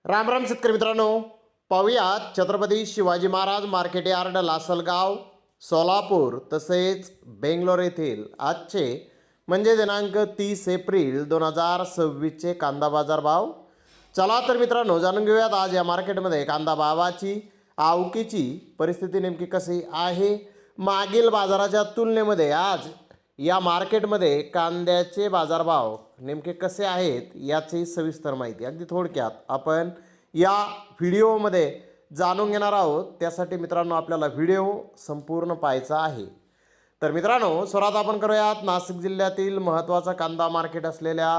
राम राम शेतकरी मित्रांनो, पाहूयात छत्रपती शिवाजी महाराज मार्केट यार्ड लासलगाव सोलापूर तसेच बेंगलोर येथील आजचे म्हणजे दिनांक 30 एप्रिल 2026चे कांदा बाजार भाव. चला तर मित्रांनो, जाणून घेऊयात आज या मार्केटमध्ये कांदा भावाची आवकीची परिस्थिती नेमकी कशी आहे. मागील बाजाराच्या तुलनेमध्ये आज या मार्केटमध्ये कांद्याचे बाजारभाव नेमके कसे आहेत याची सविस्तर माहिती अगदी थोडक्यात आपण या व्हिडिओमध्ये जाणून घेणार आहोत. त्यासाठी मित्रांनो आपल्याला व्हिडिओ संपूर्ण पाहायचा आहे. तर मित्रांनो, सुरुवात आपण करूयात नाशिक जिल्ह्यातील महत्त्वाचा कांदा मार्केट असलेल्या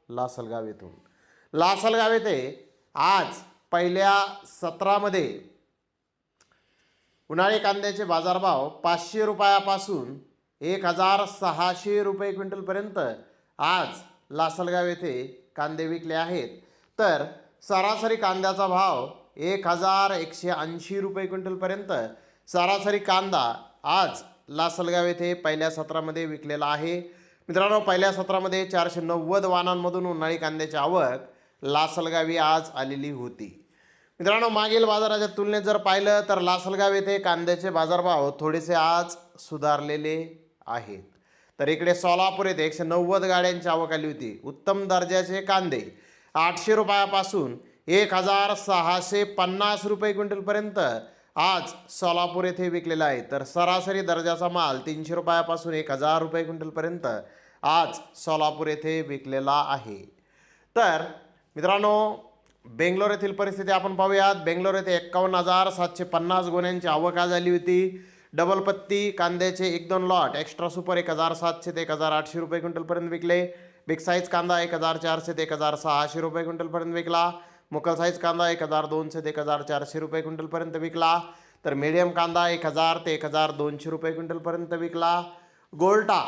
लासलगाव येथून. लासलगाव येथे आज पहिल्या सत्रामध्ये उन्हाळी कांद्याचे बाजारभाव 500 रुपयापासून 1600 रुपये क्विंटलपर्यंत आज लासलगाव येथे कांदे विकले आहेत. तर सरासरी कांद्याचा भाव 1180 रुपये क्विंटलपर्यंत सरासरी कांदा आज लासलगाव येथे पहिल्या सत्रामध्ये विकलेला आहे. मित्रांनो, पहिल्या सत्रामध्ये 490 वाहनांमधून उन्हाळी कांद्याची आवक लासलगावी आज आलेली होती. मित्रांनो, मागील बाजाराच्या तुलनेत जर पाहिलं तर लासलगाव येथे कांद्याचे बाजारभाव थोडेसे आज सुधारलेले आहेत. तर इकडे सोलापूर येथे 190 गाड्यांची आवक आली होती. उत्तम दर्जाचे कांदे 800 रुपयापासून 1650 रुपये क्विंटलपर्यंत आज सोलापूर येथे विकलेला आहे. तर सरासरी दर्जाचा माल 300 रुपयापासून 1000 रुपये क्विंटलपर्यंत आज सोलापूर येथे विकलेला आहे. तर मित्रांनो, बेंगलोर येथील परिस्थिती आपण पाहूयात. बेंगलोर येथे 51,750 गोण्यांची आवक आज झाली होती. डबल पत्ती कांद्याचे 1-2 लॉट एक्स्ट्रा सुपर 1700 ते 1800 रुपये क्विंटलपर्यंत विकले. बिग साईज कांदा 1400 ते 1600 रुपये क्विंटलपर्यंत विकला. मुकल साईज कांदा 1200 ते 1400 रुपये क्विंटलपर्यंत विकला. तर मीडियम कांदा 1000 ते 1200 रुपये क्विंटलपर्यंत विकला. गोल्टा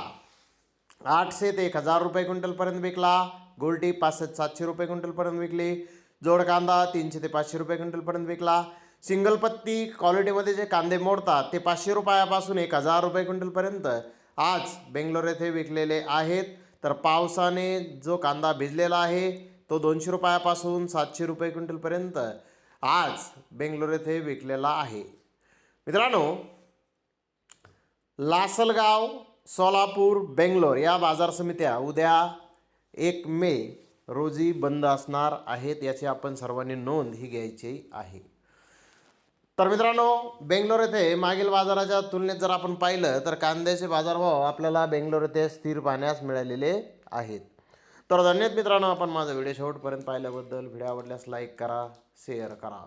800 ते 1000 रुपये क्विंटलपर्यंत विकला. गोल्टी 500 ते 700 रुपये क्विंटलपर्यंत विकली. जोड कांदा 300 ते 500 रुपये क्विंटलपर्यंत विकला. सिंगल पत्ती क्वालिटीमध्ये जे कांदे मोडतात ते 500 रुपयापासून 1000 रुपये क्विंटलपर्यंत आज बेंगलोर येथे विकलेले आहेत. तर पावसाने जो कांदा भिजलेला आहे तो 200 रुपयापासून 700 रुपये क्विंटलपर्यंत आज बेंगलोर येथे विकलेला आहे. मित्रांनो, लासलगाव, सोलापूर, बेंगलोर या बाजार समित्या उद्या 1 मे रोजी बंद असणार आहेत. याची आपण सर्वांनी नोंद ही घ्यायची आहे. तर मित्रांनो, बेंगलोर येथे मागील बाजाराच्या तुलनेत जर आपण पाहिलं तर कांद्याचे बाजारभाव आपल्याला बेंगलोर येथे स्थिर पाहण्यास मिळालेले आहेत. तर धन्यवाद मित्रांनो, आपण माझा व्हिडिओ शेवटपर्यंत पाहिल्याबद्दल. व्हिडिओ आवडल्यास लाईक करा, शेअर करा.